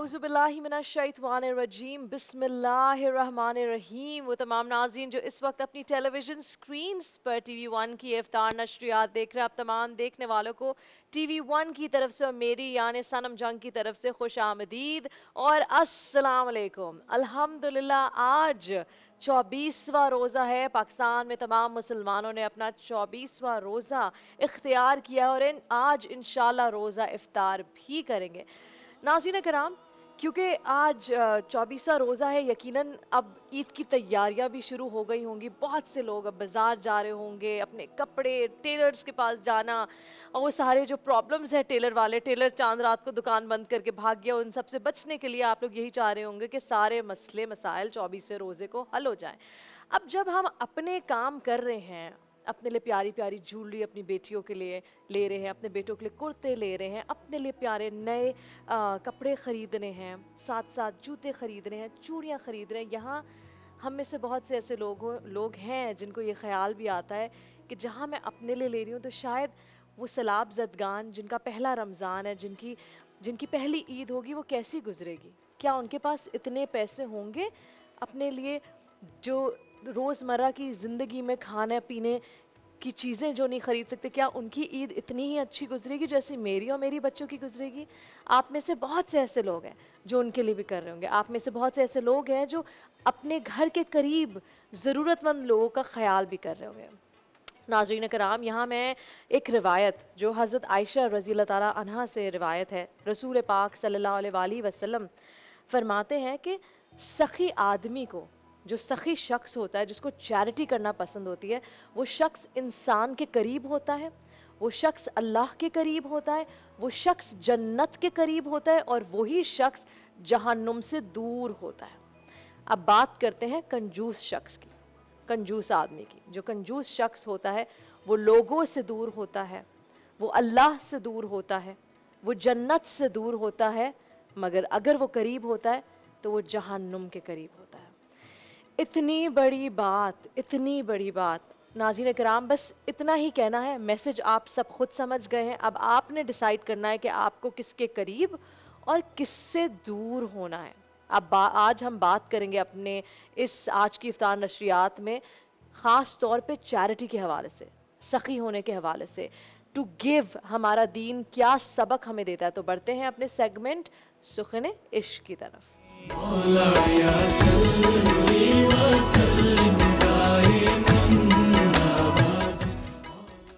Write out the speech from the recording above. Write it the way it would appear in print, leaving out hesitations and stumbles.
اعوذ باللہ من الشیطان الرجیم بسم اللہ الرحمن الرحیم. وہ تمام ناظرین جو اس وقت اپنی ٹیلی ویژن سکرینز پر ٹی وی ون کی افطار نشریات دیکھ رہے ہیں، آپ تمام دیکھنے والوں کو ٹی وی ون کی طرف سے اور میری یعنی صنم جنگ کی طرف سے خوش آمدید اور السلام علیکم. الحمدللہ آج 24واں روزہ ہے. پاکستان میں تمام مسلمانوں نے اپنا 24واں روزہ اختیار کیا اور آج انشاءاللہ روزہ افطار بھی کریں گے. ناظرین کرام، کیونکہ آج 24واں روزہ ہے، یقیناً اب عید کی تیاریاں بھی شروع ہو گئی ہوں گی. بہت سے لوگ اب بازار جا رہے ہوں گے، اپنے کپڑے ٹیلرز کے پاس جانا، اور وہ سارے جو پرابلمز ہیں ٹیلر والے، ٹیلر چاند رات کو دکان بند کر کے بھاگ گیا، ان سب سے بچنے کے لیے آپ لوگ یہی چاہ رہے ہوں گے کہ سارے مسئلے مسائل 24ویں روزے کو حل ہو جائیں. اب جب ہم اپنے کام کر رہے ہیں، اپنے لیے پیاری پیاری جولری اپنی بیٹیوں کے لیے لے رہے ہیں، اپنے بیٹوں کے لیے کرتے لے رہے ہیں، اپنے لیے پیارے نئے کپڑے خریدنے ہیں، ساتھ ساتھ جوتے خریدنے ہیں، چوڑیاں خرید رہے ہیں. یہاں ہم میں سے بہت سے ایسے لوگ ہیں جن کو یہ خیال بھی آتا ہے کہ جہاں میں اپنے لیے لے رہی ہوں تو شاید وہ سیلاب زدگان جن کا پہلا رمضان ہے، جن کی پہلی عید ہوگی، وہ کیسی گزرے گی؟ کیا ان کے پاس اتنے پیسے ہوں گے اپنے لیے جو روزمرہ کی زندگی میں کھانے پینے کی چیزیں جو نہیں خرید سکتے؟ کیا ان کی عید اتنی ہی اچھی گزرے گی جیسے میری اور میری بچوں کی گزرے گی؟ آپ میں سے بہت سے ایسے لوگ ہیں جو ان کے لیے بھی کر رہے ہوں گے. آپ میں سے بہت سے ایسے لوگ ہیں جو اپنے گھر کے قریب ضرورت مند لوگوں کا خیال بھی کر رہے ہوں گے. ناظرین کرام، یہاں میں ایک روایت جو حضرت عائشہ رضی اللہ تعالیٰ عنہا سے روایت ہے، رسول پاک صلی اللہ علیہ وآلہ وسلم فرماتے ہیں کہ سخی آدمی کو، جو سخی شخص ہوتا ہے، جس کو چیریٹی کرنا پسند ہوتی ہے، وہ شخص انسان کے قریب ہوتا ہے، وہ شخص اللہ کے قریب ہوتا ہے، وہ شخص جنت کے قریب ہوتا ہے، اور وہی شخص جہنم سے دور ہوتا ہے. اب بات کرتے ہیں کنجوس شخص کی، کنجوس آدمی کی. جو کنجوس شخص ہوتا ہے وہ لوگوں سے دور ہوتا ہے، وہ اللہ سے دور ہوتا ہے، وہ جنت سے دور ہوتا ہے، مگر اگر وہ قریب ہوتا ہے تو وہ جہنم کے قریب ہوتا ہے. اتنی بڑی بات، اتنی بڑی بات. ناظرین کرام، بس اتنا ہی کہنا ہے. میسج آپ سب خود سمجھ گئے ہیں. اب آپ نے ڈیسائیڈ کرنا ہے کہ آپ کو کس کے قریب اور کس سے دور ہونا ہے. اب آج ہم بات کریں گے اپنے اس آج کی افطار نشریات میں خاص طور پہ چیریٹی کے حوالے سے، سخی ہونے کے حوالے سے. ٹو گیو، ہمارا دین کیا سبق ہمیں دیتا ہے. تو بڑھتے ہیں اپنے سیگمنٹ سخن عشق کی طرف. مولایا صلی وسلم دائما